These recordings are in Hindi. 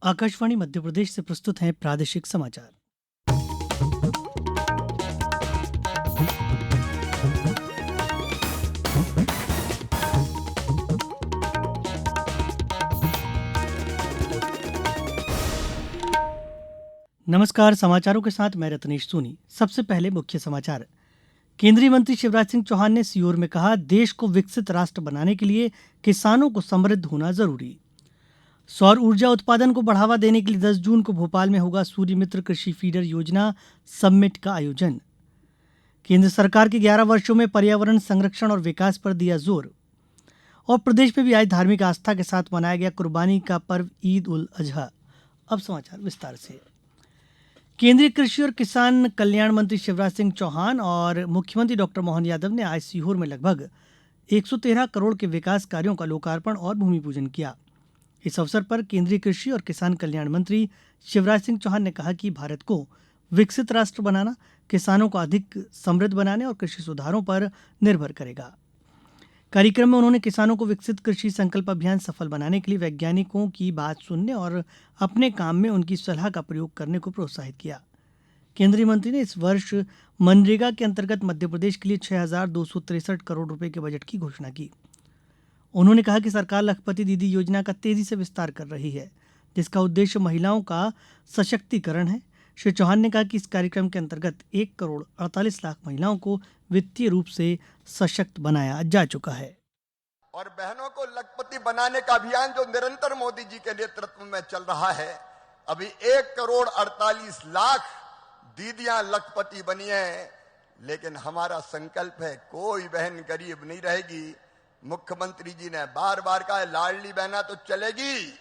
आकाशवाणी मध्य प्रदेश से प्रस्तुत हैं प्रादेशिक समाचार। नमस्कार, समाचारों के साथ मैं रत्नेश सोनी। सबसे पहले मुख्य समाचार। केंद्रीय मंत्री शिवराज सिंह चौहान ने सीहोर में कहा, देश को विकसित राष्ट्र बनाने के लिए किसानों को समृद्ध होना जरूरी। सौर ऊर्जा उत्पादन को बढ़ावा देने के लिए 10 जून को भोपाल में होगा सूर्य मित्र कृषि फीडर योजना समिट का आयोजन। केंद्र सरकार के 11 वर्षों में पर्यावरण संरक्षण और विकास पर दिया जोर। और प्रदेश में भी आज धार्मिक आस्था के साथ मनाया गया कुर्बानी का पर्व ईद उल अजहा। अब समाचार विस्तार से। केंद्रीय कृषि और किसान कल्याण मंत्री शिवराज सिंह चौहान और मुख्यमंत्री डॉक्टर मोहन यादव ने आज सीहोर में लगभग 113 करोड़ के विकास कार्यों का लोकार्पण और भूमि पूजन किया। इस अवसर पर केंद्रीय कृषि और किसान कल्याण मंत्री शिवराज सिंह चौहान ने कहा कि भारत को विकसित राष्ट्र बनाना किसानों को अधिक समृद्ध बनाने और कृषि सुधारों पर निर्भर करेगा। कार्यक्रम में उन्होंने किसानों को विकसित कृषि संकल्प अभियान सफल बनाने के लिए वैज्ञानिकों की बात सुनने और अपने काम में उनकी सलाह का प्रयोग करने को प्रोत्साहित किया। केंद्रीय मंत्री ने इस वर्ष मनरेगा के अंतर्गत मध्य प्रदेश के लिए 6,263 करोड़ रुपए के बजट की घोषणा की। उन्होंने कहा कि सरकार लखपति दीदी योजना का तेजी से विस्तार कर रही है, जिसका उद्देश्य महिलाओं का सशक्तिकरण है। श्री चौहान ने कहा कि इस कार्यक्रम के अंतर्गत 1 करोड़ 48 लाख महिलाओं को वित्तीय रूप से सशक्त बनाया जा चुका है। और बहनों को लखपति बनाने का अभियान जो निरंतर मोदी जी के नेतृत्व में चल रहा है, अभी 1 करोड़ 48 लाख दीदियां लखपति बनी है। लेकिन हमारा संकल्प है कोई बहन गरीब नहीं रहेगी। मुख्यमंत्री जी ने बार बार कहा, लाडली बहना तो चलेगी,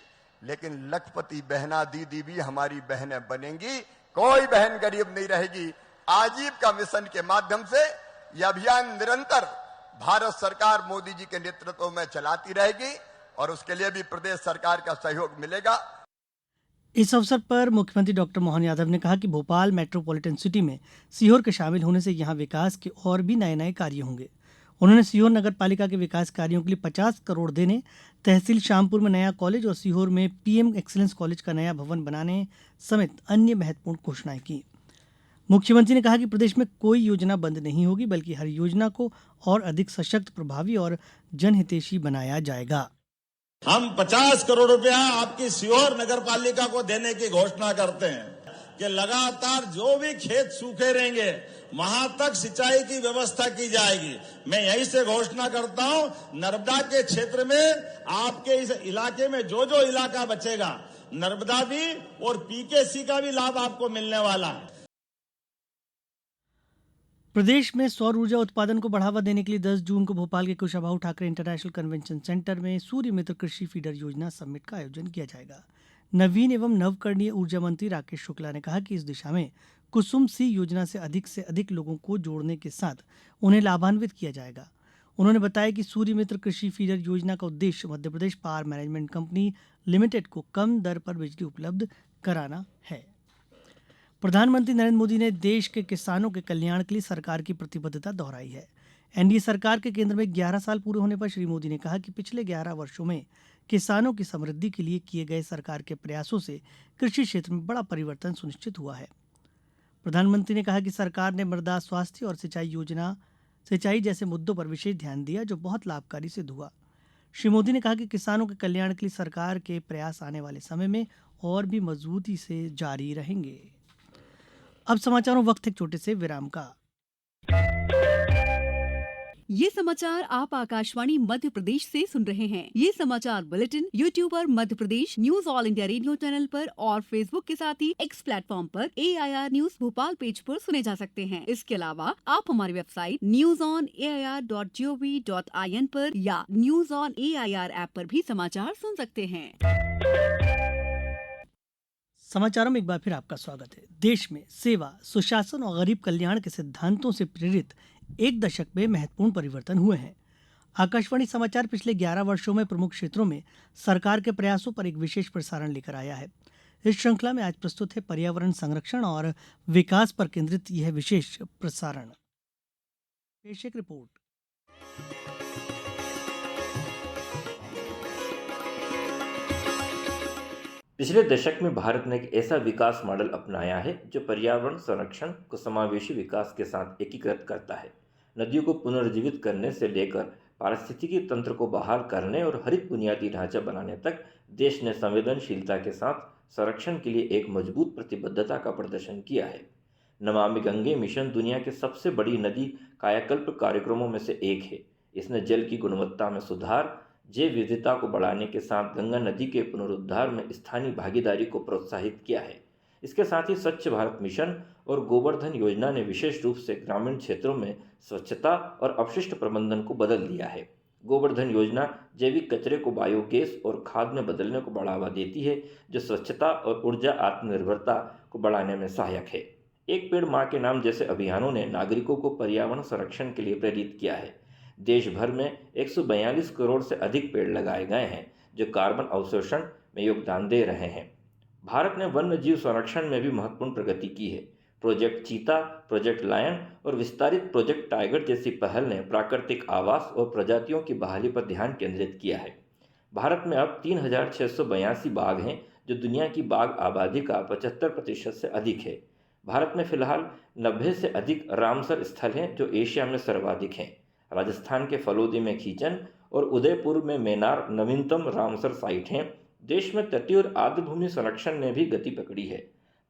लेकिन लखपति बहना दीदी भी हमारी बहनें बनेंगी, कोई बहन गरीब नहीं रहेगी। आजीविका मिशन के माध्यम से यह अभियान निरंतर भारत सरकार मोदी जी के नेतृत्व में चलाती रहेगी और उसके लिए भी प्रदेश सरकार का सहयोग मिलेगा। इस अवसर पर मुख्यमंत्री डॉक्टर मोहन यादव ने कहा कि भोपाल मेट्रोपॉलिटन सिटी में सीहोर के शामिल होने से यहां विकास के और भी नए नए कार्य होंगे। उन्होंने सीहोर नगर पालिका के विकास कार्यों के लिए 50 करोड़ देने, तहसील श्यामपुर में नया कॉलेज और सीहोर में पीएम एक्सीलेंस कॉलेज का नया भवन बनाने समेत अन्य महत्वपूर्ण घोषणाएं की। मुख्यमंत्री ने कहा कि प्रदेश में कोई योजना बंद नहीं होगी, बल्कि हर योजना को और अधिक सशक्त, प्रभावी और जनहितैषी बनाया जाएगा। हम 50 करोड़ रुपया आपकी सीहोर नगर पालिका को देने की घोषणा करते हैं कि लगातार जो भी खेत सूखे रहेंगे वहां तक सिंचाई की व्यवस्था की जाएगी। मैं यहीं से घोषणा करता हूं, नर्मदा के क्षेत्र में आपके इस इलाके में जो जो इलाका बचेगा, नर्मदा भी और पीकेसी का भी लाभ आपको मिलने वाला है। प्रदेश में सौर ऊर्जा उत्पादन को बढ़ावा देने के लिए 10 जून को भोपाल के Kushabhau Thackeray international convention centre में सूर्य मित्र कृषि फीडर योजना समिट का आयोजन किया जाएगा। नवीन एवं नवकरणीय ऊर्जा मंत्री राकेश शुक्ला ने कहा कि इस दिशा में कुसुम सी योजना से अधिक लोगों को जोड़ने के साथ उन्हें लाभान्वित किया जाएगा। उन्होंने बताया कि सूर्य मित्र कृषि फीडर योजना का उद्देश्य Madhya Pradesh power management company limited को कम दर पर बिजली उपलब्ध कराना है। प्रधानमंत्री नरेंद्र मोदी ने देश के किसानों के कल्याण के लिए सरकार की प्रतिबद्धता दोहराई है। एनडीए सरकार के केंद्र में 11 साल पूरे होने पर श्री मोदी ने कहा कि पिछले 11 वर्षों में किसानों की समृद्धि के लिए किए गए सरकार के प्रयासों से कृषि क्षेत्र में बड़ा परिवर्तन सुनिश्चित हुआ है। प्रधानमंत्री ने कहा कि सरकार ने मृदा स्वास्थ्य और सिंचाई जैसे मुद्दों पर विशेष ध्यान दिया, जो बहुत लाभकारी सिद्ध हुआ। श्री मोदी ने कहा कि किसानों के कल्याण के लिए सरकार के प्रयास आने वाले समय में और भी मजबूती से जारी रहेंगे। अब समाचारों वक्त एक छोटे से विराम का। ये समाचार आप आकाशवाणी मध्य प्रदेश से सुन रहे हैं। ये समाचार बुलेटिन YouTube पर Madhya Pradesh news all India radio channel पर और फेसबुक के साथ ही एक्स प्लेटफॉर्म पर AIR न्यूज भोपाल पेज पर सुने जा सकते हैं। इसके अलावा आप हमारी वेबसाइट newsonair.gov.in पर या न्यूज ऑन AIR ऐप पर भी समाचार सुन सकते हैं। समाचारों में एक बार फिर आपका स्वागत है। देश में सेवा, सुशासन और गरीब कल्याण के सिद्धांतों से प्रेरित एक दशक में महत्वपूर्ण परिवर्तन हुए हैं। आकाशवाणी समाचार पिछले 11 वर्षों में प्रमुख क्षेत्रों में सरकार के प्रयासों पर एक विशेष प्रसारण लेकर आया है। इस श्रृंखला में आज प्रस्तुत है पर्यावरण संरक्षण और विकास पर केंद्रित यह विशेष प्रसारण। पेश एक रिपोर्ट। पिछले दशक में भारत ने एक ऐसा विकास मॉडल अपनाया है जो पर्यावरण संरक्षण को समावेशी विकास के साथ एकीकृत करता है। नदियों को पुनर्जीवित करने से लेकर पारिस्थितिकी तंत्र को बहाल करने और हरित बुनियादी ढांचा बनाने तक देश ने संवेदनशीलता के साथ संरक्षण के लिए एक मजबूत प्रतिबद्धता का प्रदर्शन किया है। नमामि गंगे मिशन दुनिया के सबसे बड़ी नदी कायाकल्प कार्यक्रमों में से एक है। इसने जल की गुणवत्ता में सुधार, जैव विविधता को बढ़ाने के साथ गंगा नदी के पुनरुद्धार में स्थानीय भागीदारी को प्रोत्साहित किया है। इसके साथ ही स्वच्छ भारत मिशन और गोवर्धन योजना ने विशेष रूप से ग्रामीण क्षेत्रों में स्वच्छता और अपशिष्ट प्रबंधन को बदल दिया है। गोवर्धन योजना जैविक कचरे को बायोगैस और खाद में बदलने को बढ़ावा देती है, जो स्वच्छता और ऊर्जा आत्मनिर्भरता को बढ़ाने में सहायक है। एक पेड़ माँ के नाम जैसे अभियानों ने नागरिकों को पर्यावरण संरक्षण के लिए प्रेरित किया है। देश भर में 142 करोड़ से अधिक पेड़ लगाए गए हैं, जो कार्बन अवशोषण में योगदान दे रहे हैं। भारत ने वन्य जीव संरक्षण में भी महत्वपूर्ण प्रगति की है। प्रोजेक्ट चीता, प्रोजेक्ट लायन और विस्तारित प्रोजेक्ट टाइगर जैसी पहल ने प्राकृतिक आवास और प्रजातियों की बहाली पर ध्यान केंद्रित किया है। भारत में अब 3682 बाघ हैं, जो दुनिया की बाघ आबादी का 75% से अधिक है। भारत में फिलहाल 90 से अधिक रामसर स्थल हैं, जो एशिया में सर्वाधिक हैं। राजस्थान के फलोदी में खींचन और उदयपुर में मेनार नवीनतम रामसर साइट हैं। देश में तटीय और आर्द्रभूमि संरक्षण ने भी गति पकड़ी है।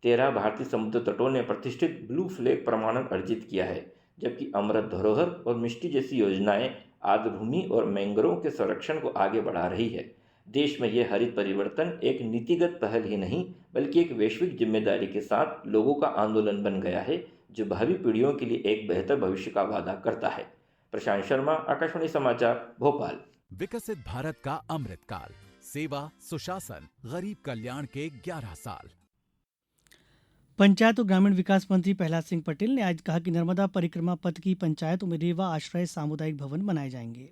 13 भारतीय समुद्र तटों ने प्रतिष्ठित ब्लू फ्लैग प्रमाणन अर्जित किया है, जबकि अमृत धरोहर और मिष्टी जैसी योजनाएं आर्द्रभूमि और मैंग्रोव के संरक्षण को आगे बढ़ा रही है। देश में यह हरित परिवर्तन एक नीतिगत पहल ही नहीं, बल्कि एक वैश्विक जिम्मेदारी के साथ लोगों का आंदोलन बन गया है, जो भावी पीढ़ियों के लिए एक बेहतर भविष्य का वादा करता है। प्रशांत शर्मा, आकाशवाणी समाचार, भोपाल। विकसित भारत का अमृतकाल, सेवा सुशासन गरीब कल्याण के 11 साल। पंचायत और ग्रामीण विकास मंत्री प्रहलाद सिंह पटेल ने आज कहा कि नर्मदा परिक्रमा पथ की पंचायतों में रेवा आश्रय सामुदायिक भवन बनाए जाएंगे।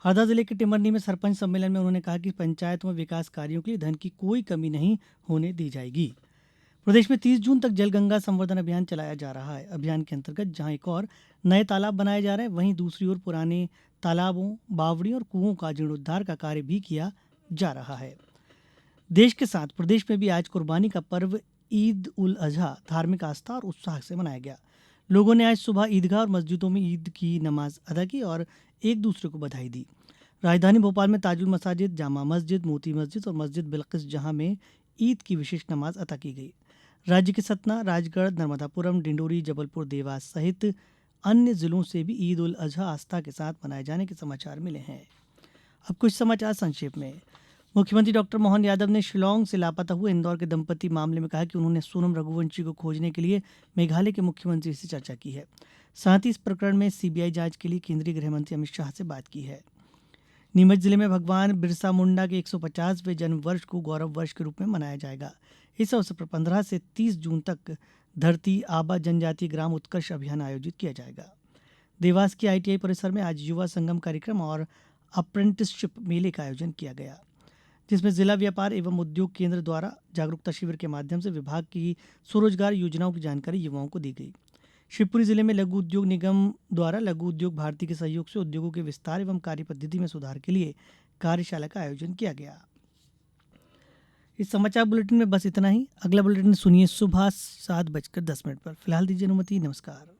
हरदा जिले के टिमरनी में सरपंच सम्मेलन में उन्होंने कहा कि पंचायतों में विकास कार्यों के लिए धन की कोई कमी नहीं होने दी जाएगी। प्रदेश में 30 जून तक जल गंगा संवर्धन अभियान चलाया जा रहा है। अभियान के अंतर्गत जहां एक और नए तालाब बनाए जा रहे हैं, वहीं दूसरी ओर पुराने तालाबों, बावड़ियों और कुओं का जीर्णोद्धार का कार्य भी किया जा रहा है। देश के साथ प्रदेश में भी आज कुर्बानी का पर्व ईद उल अजहा धार्मिक आस्था और उत्साह से मनाया गया। लोगों ने आज सुबह ईदगाह और मस्जिदों में ईद की नमाज अदा की और एक दूसरे को बधाई दी। राजधानी भोपाल में ताजुल मसाजिद, जामा मस्जिद, मोती मस्जिद और मस्जिद बिल्किस जहां में ईद की विशेष नमाज अदा की गई। राज्य के सतना, राजगढ़, नर्मदापुरम, डिंडोरी, जबलपुर, देवास सहित अन्य जिलों से भी ईद उल अजहा आस्था के साथ मनाए जाने के समाचार मिले हैं। अब कुछ समाचार संक्षेप में। मुख्यमंत्री डॉक्टर मोहन यादव ने शिलांग से लापता हुए इंदौर के दंपति मामले में कहा कि उन्होंने सोनम रघुवंशी को खोजने के लिए मेघालय के मुख्यमंत्री से चर्चा की है। साथ ही इस प्रकरण में सीबीआई जांच के लिए केंद्रीय गृह मंत्री अमित शाह से बात की है। नीमच जिले में भगवान बिरसा मुंडा के 150वें जन्म वर्ष को गौरव वर्ष के रूप में मनाया जाएगा। इस अवसर पर 15 से 30 जून तक धरती आबा जनजातीय ग्राम उत्कर्ष अभियान आयोजित किया जाएगा। देवास के आईटीआई परिसर में आज युवा संगम कार्यक्रम और अप्रेंटिसशिप मेले का आयोजन किया गया, जिसमें जिला व्यापार एवं उद्योग केंद्र द्वारा जागरूकता शिविर के माध्यम से विभाग की स्वरोजगार योजनाओं की जानकारी युवाओं को दी गई। शिवपुरी जिले में लघु उद्योग निगम द्वारा लघु उद्योग भारती के सहयोग से उद्योगों के विस्तार एवं कार्य पद्धति में सुधार के लिए कार्यशाला का आयोजन किया गया। इस समाचार बुलेटिन में बस इतना ही। अगला बुलेटिन सुनिए सुबह 7:10 पर। फिलहाल दीजिए अनुमति। नमस्कार।